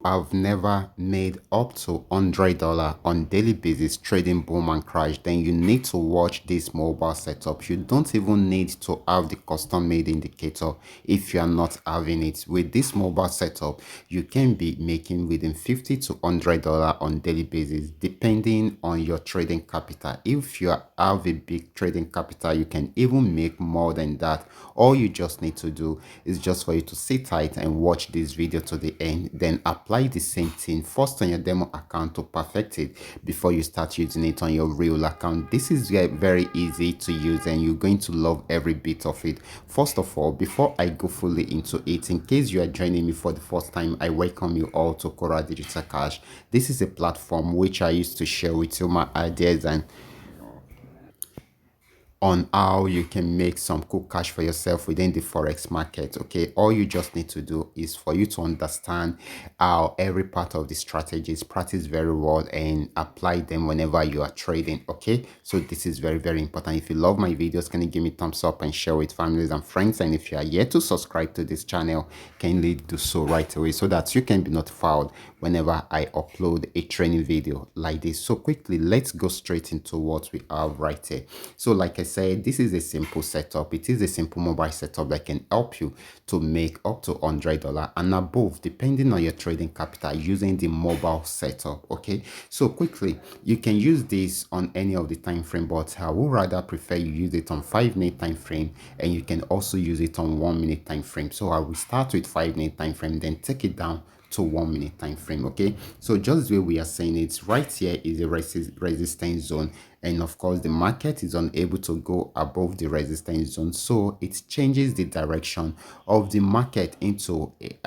have never made up to $100 on daily basis trading boom and crash, then you need to watch this mobile setup. You don't even need to have the custom made indicator if you are not having it. With this mobile setup, you can be making within $50 to $100 on daily basis depending on your trading capital. If you have a big trading capital, you can even make more than that. All you just need to do is just for you to sit tight and watch this video to the end, then apply the same thing first on your demo account to perfect it before you start using it on your real account. This is very easy to use and you're going to love every bit of it. First of all, before I go fully into it, in case you are joining me for the first time, I welcome you all to Qora Digital Cash. This is a platform which I used to share with you my ideas and on how you can make some cool cash for yourself within the forex market. Okay, all you just need to do is for you to understand how every part of the strategies, practice very well and apply them whenever you are trading. Okay, so this is very important. If you love my videos, can you give me thumbs up and share with families and friends? And if you are yet to subscribe to this channel, kindly do so right away so that you can be notified whenever I upload a training video like this. So quickly, let's go straight into what we have right here. So like I said, this is a simple setup. It is a simple mobile setup that can help you to make up to $100 and above depending on your trading capital using the mobile setup. Okay, so quickly, you can use this on any of the time frame, but I would rather prefer you use it on 5-minute time frame, and you can also use it on 1-minute time frame. So I will start with 5-minute time frame, then take it down to 1-minute time frame. Okay, so just the way we are saying it right here is a resistance zone, and of course the market is unable to go above the resistance zone, so it changes the direction of the market into it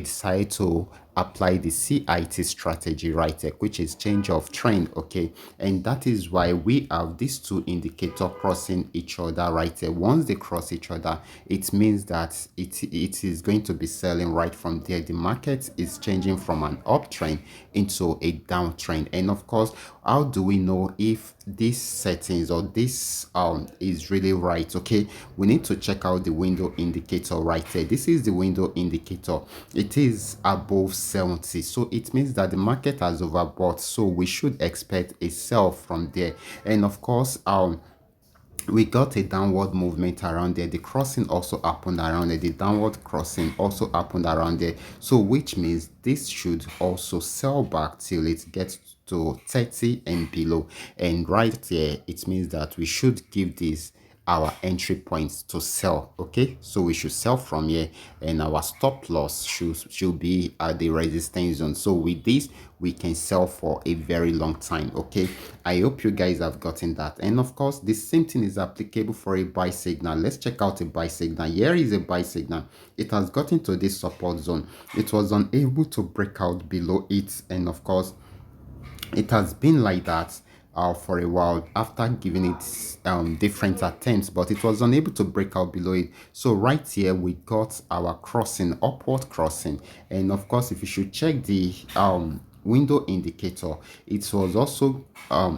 decided to apply the CIT strategy right here, which is change of trend. Okay, and that is why we have these two indicators crossing each other right here. Once they cross each other, it means that it is going to be selling right from there. The market is changing from an uptrend into a downtrend. And of course, how do we know if these settings or this is really right? Okay, we need to check out the window indicator right here. This is the window indicator. It is above 70, so it means that the market has overbought, so we should expect a sell from there. And of course, we got a downward movement around there. The crossing also happened around there. The downward crossing also happened around there, so which means this should also sell back till it gets to 30 and below. And right there, it means that we should give this our entry points to sell. Okay, so we should sell from here, and our stop loss should be at the resistance zone. So with this, we can sell for a very long time. Okay, I hope you guys have gotten that. And of course, the same thing is applicable for a buy signal. Let's check out a buy signal. Here is a buy signal. It has gotten to this support zone. It was unable to break out below it, and of course it has been like that for a while after giving it different attempts, but it was unable to break out below it. So right here we got our crossing, upward crossing. And of course, if you should check the window indicator, it was also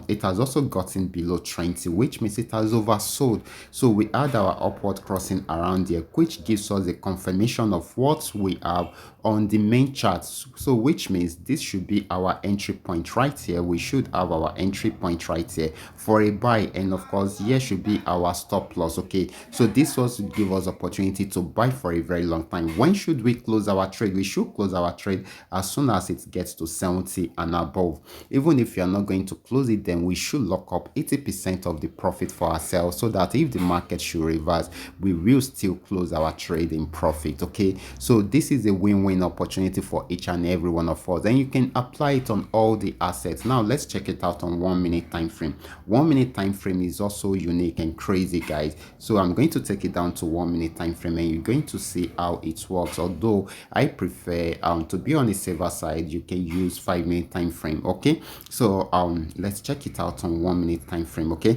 it has also gotten below 20, which means it has oversold. So we had our upward crossing around here, which gives us a confirmation of what we have on the main chart. So which means this should be our entry point right here. We should have our entry point right here for a buy, and of course here should be our stop loss. Okay, so this was to give us opportunity to buy for a very long time. When should we close our trade? We should close our trade as soon as it gets to 70 and above. Even if you are not going to close it, then we should lock up 80% of the profit for ourselves, so that if the market should reverse, we will still close our trade in profit. Okay, so this is a win-win opportunity for each and every one of us, and you can apply it on all the assets. Now let's check it out on 1-minute time frame. 1-minute time frame is also unique and crazy, guys. So I'm going to take it down to 1-minute time frame, and you're going to see how it works. Although I prefer to be on the safer side, you can use 5-minute time frame. Okay, so let's check it out on 1-minute time frame. Okay,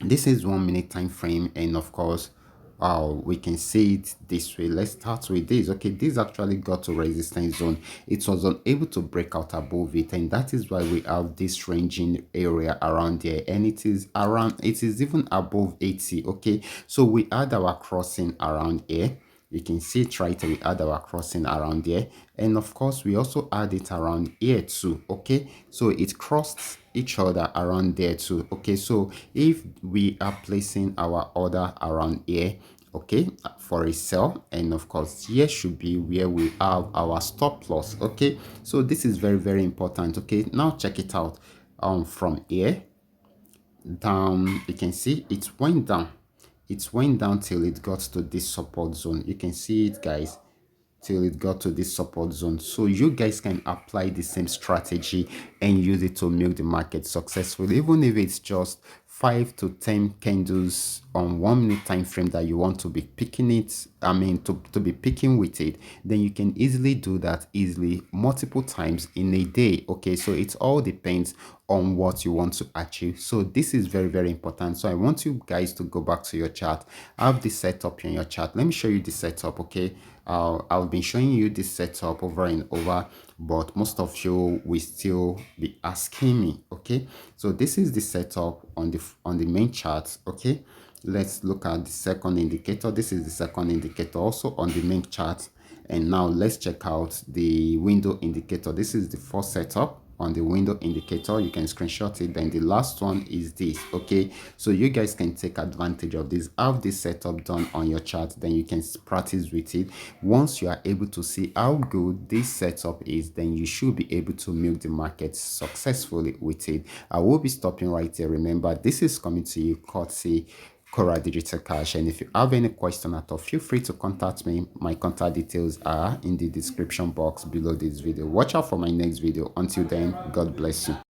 this is 1-minute time frame, and of course we can see it this way. Let's start with this. Okay, this actually got to resistance zone. It was unable to break out above it, and that is why we have this ranging area around there, and it is even above 80. Okay, so we had our crossing around here. You can see it right, we add our crossing around there, and of course we also add it around here too. Okay, so it crossed each other around there too. Okay, so if we are placing our order around here, okay, for a sell, and of course here should be where we have our stop loss. Okay, so this is very, very important. Okay, now check it out. From here down, you can see it went down, till it got to this support zone. You can see it, guys, till it got to this support zone. So you guys can apply the same strategy and use it to milk the market successfully, even if it's just 5 to 10 candles on 1 minute time frame that you want to be picking it, to be picking with it. Then you can easily do that easily multiple times in a day. Okay, so it all depends on what you want to achieve. So this is very, very important. So I want you guys to go back to your chart, have this setup in your chart. Let me show you the setup. Okay, I've been showing you this setup over and over, but most of you will still be asking me. Okay, so this is the setup on the main chart. Okay, let's look at the second indicator. This is the second indicator also on the main chart. And now let's check out the window indicator. This is the first setup on the window indicator. You can screenshot it. Then the last one is this. Okay, so you guys can take advantage of this, have this setup done on your chart, then you can practice with it. Once you are able to see how good this setup is, then you should be able to milk the market successfully with it. I will be stopping right here. Remember, this is coming to you courtesy Qora Digital Cash. And if you have any question at all, feel free to contact me. My contact details are in the description box below this video. Watch out for my next video. Until then, God bless you.